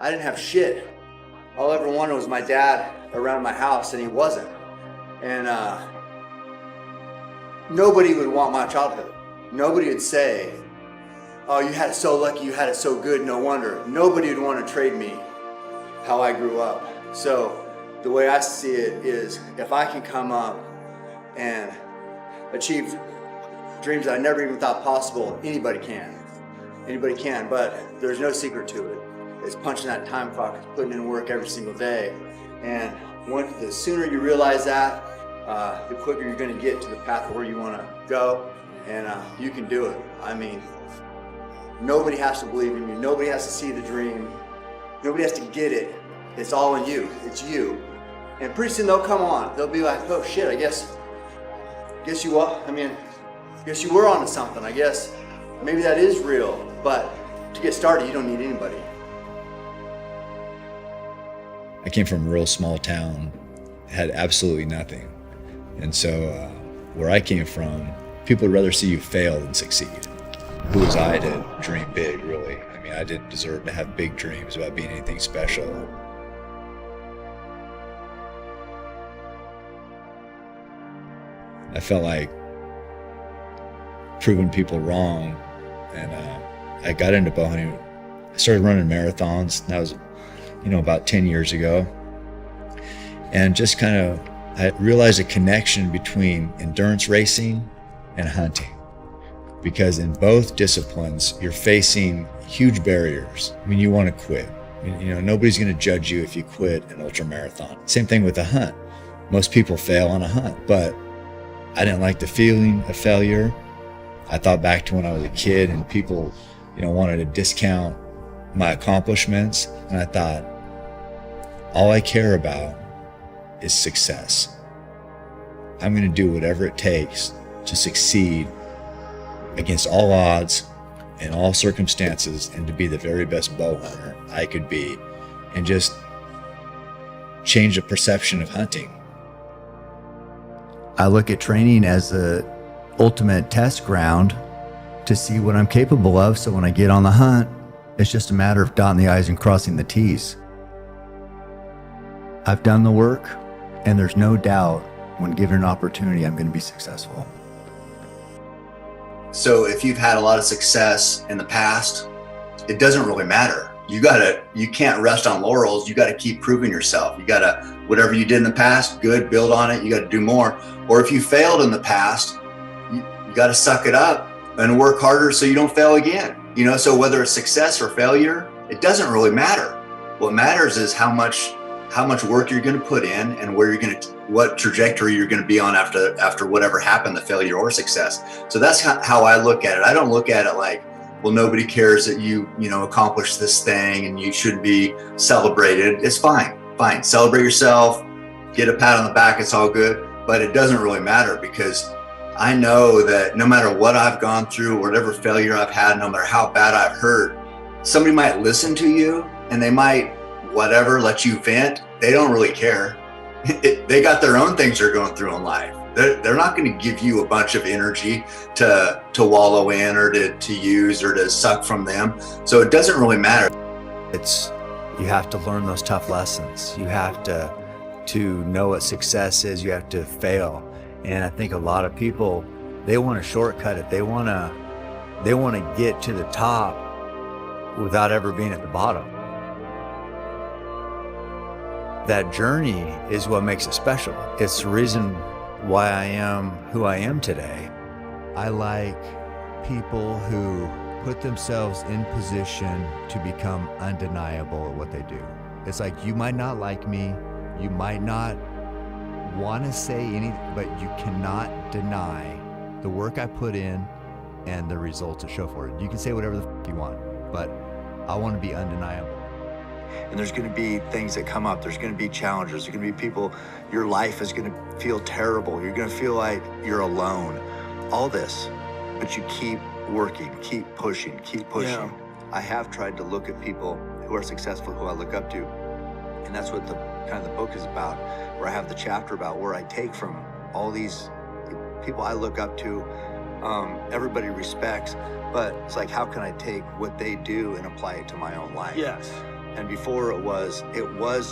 I didn't have shit. All I ever wanted was my dad around my house, and he wasn't. And nobody would want my childhood. Nobody would say, oh, you had it so lucky, you had it so good, no wonder. Nobody would want to trade me how I grew up. So the way I see it is, if I can come up and achieve dreams that I never even thought possible, anybody can. Anybody can, but there's no secret to it. It's punching that time clock, it's putting in work every single day. And the sooner you realize that, the quicker you're going to get to the path where you want to go, and you can do it. I mean, nobody has to believe in you. Nobody has to see the dream. Nobody has to get it. It's all in you. It's you. And pretty soon they'll come on. They'll be like, oh shit, I guess you are. I mean, I guess you were onto something. I guess maybe that is real. But to get started, you don't need anybody. I came from a real small town, had absolutely nothing. And so where I came from, people would rather see you fail than succeed. Who was I to dream big, really? I mean, I didn't deserve to have big dreams about being anything special. I felt like proving people wrong, and I got into bow hunting. I started running marathons. That was, about 10 years ago. And just I realized a connection between endurance racing and hunting. Because in both disciplines, you're facing huge barriers. I mean, you want to quit. Nobody's going to judge you if you quit an ultra marathon. Same thing with a hunt. Most people fail on a hunt, but I didn't like the feeling of failure. I thought back to when I was a kid and people, wanted to discount my accomplishments. And I thought, all I care about is success. I'm going to do whatever it takes to succeed against all odds and all circumstances, and to be the very best bow hunter I could be, and just change the perception of hunting. I look at training as the ultimate test ground to see what I'm capable of, so when I get on the hunt, it's just a matter of dotting the I's and crossing the T's. I've done the work, and there's no doubt when given an opportunity, I'm going to be successful. So if you've had a lot of success in the past, it doesn't really matter. You can't rest on laurels. You got to keep proving yourself. You got to, whatever you did in the past, good, build on it. You got to do more. Or if you failed in the past, you got to suck it up and work harder so you don't fail again. So whether it's success or failure, it doesn't really matter. What matters is how much work you're going to put in, and what trajectory you're going to be on after whatever happened, the failure or success. So that's how I look at it. I don't look at it like, well, nobody cares that you accomplished this thing and you should be celebrated. It's fine. Celebrate yourself, get a pat on the back. It's all good, but it doesn't really matter, because I know that no matter what I've gone through, whatever failure I've had, no matter how bad I've hurt, somebody might listen to you and they might let you vent. They don't really care. They got their own things they're going through in life. They're not going to give you a bunch of energy to wallow in or to use or to suck from them. So it doesn't really matter. You have to learn those tough lessons. You have to know what success is. You have to fail. And I think a lot of people, they want to shortcut it. They want to get to the top without ever being at the bottom. That journey is what makes it special. It's the reason why I am who I am today. I like people who put themselves in position to become undeniable at what they do. It's like, you might not like me, you might not want to say anything, but you cannot deny the work I put in and the results that show for it. You can say whatever the f you want, but I want to be undeniable. And there's going to be things that come up. There's going to be challenges. There's going to be people, your life is going to feel terrible. You're going to feel like you're alone. All this, but you keep working, keep pushing. Yeah. I have tried to look at people who are successful, who I look up to. And that's what the book is about, where I have the chapter about where I take from all these people I look up to, everybody respects, but it's like, how can I take what they do and apply it to my own life? Yes. And before it was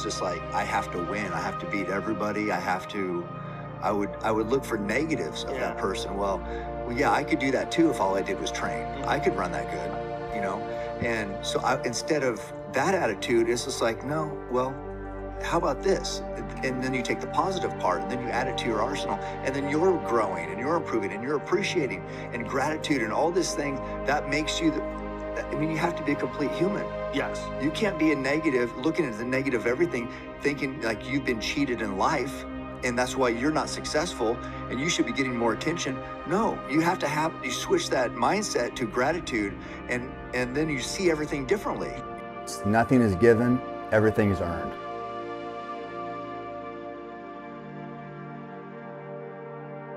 just like, I have to win. I have to beat everybody. I would look for negatives of that person. Well, yeah, I could do that too if all I did was train. I could run that good, you know? And so instead of that attitude, it's just like, no, well, how about this? And then you take the positive part and then you add it to your arsenal, and then you're growing and you're improving and you're appreciating, and gratitude and all this thing that makes you, you have to be a complete human. Yes. You can't be a negative, looking at the negative of everything, thinking like you've been cheated in life and that's why you're not successful and you should be getting more attention. No, you have to you switch that mindset to gratitude, and then you see everything differently. Nothing is given, everything is earned.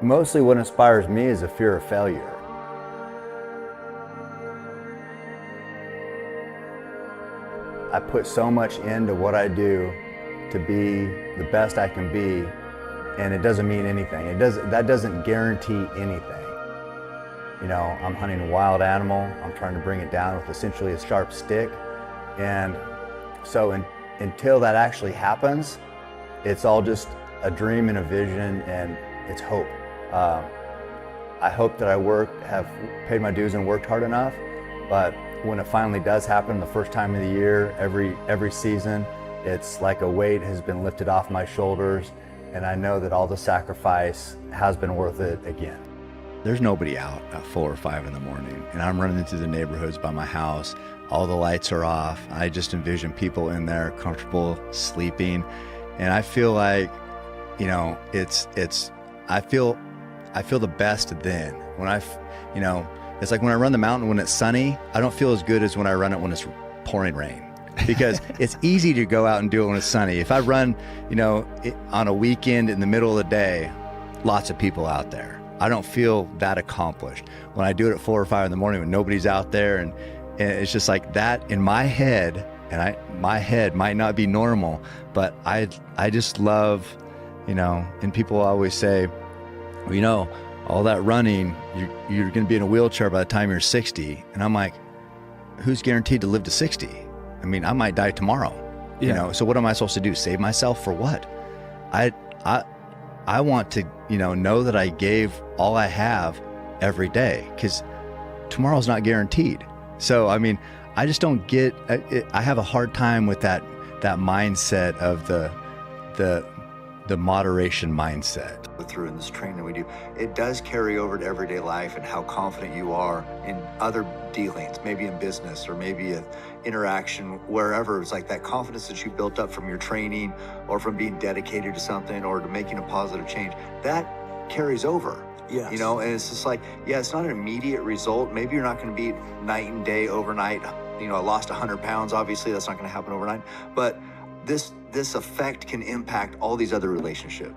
Mostly what inspires me is a fear of failure. I put so much into what I do to be the best I can be, and it doesn't mean anything. That doesn't guarantee anything. You know, I'm hunting a wild animal. I'm trying to bring it down with essentially a sharp stick. And so until that actually happens, it's all just a dream and a vision, and it's hope. I hope that I have paid my dues and worked hard enough, but when it finally does happen, the first time of the year, every season, it's like a weight has been lifted off my shoulders, and I know that all the sacrifice has been worth it again. There's nobody out at 4 or 5 in the morning, and I'm running into the neighborhoods by my house. All the lights are off. I just envision people in there comfortable sleeping, and I feel like, you know, I feel the best then. When it's like when I run the mountain when it's sunny, I don't feel as good as when I run it when it's pouring rain. Because it's easy to go out and do it when it's sunny. If I run, on a weekend in the middle of the day, lots of people out there. I don't feel that accomplished. When I do it at 4 or 5 in the morning when nobody's out there, and it's just like that in my head, and my head might not be normal, but I just love, and people always say, well, all that running, you're going to be in a wheelchair by the time you're 60. And I'm like, who's guaranteed to live to 60? I mean, I might die tomorrow, so what am I supposed to do? Save myself for what? I want to, know that I gave all I have every day, because tomorrow's not guaranteed. So, I mean, I just don't get, I have a hard time with that mindset of the moderation mindset. Through in this training we do, it does carry over to everyday life and how confident you are in other dealings, maybe in business or maybe an interaction wherever. It's like that confidence that you built up from your training or from being dedicated to something or to making a positive change, that carries over. Yes. And it's just like, it's not an immediate result. Maybe you're not going to be night and day overnight. I lost 100 pounds. Obviously, that's not going to happen overnight. But this effect can impact all these other relationships.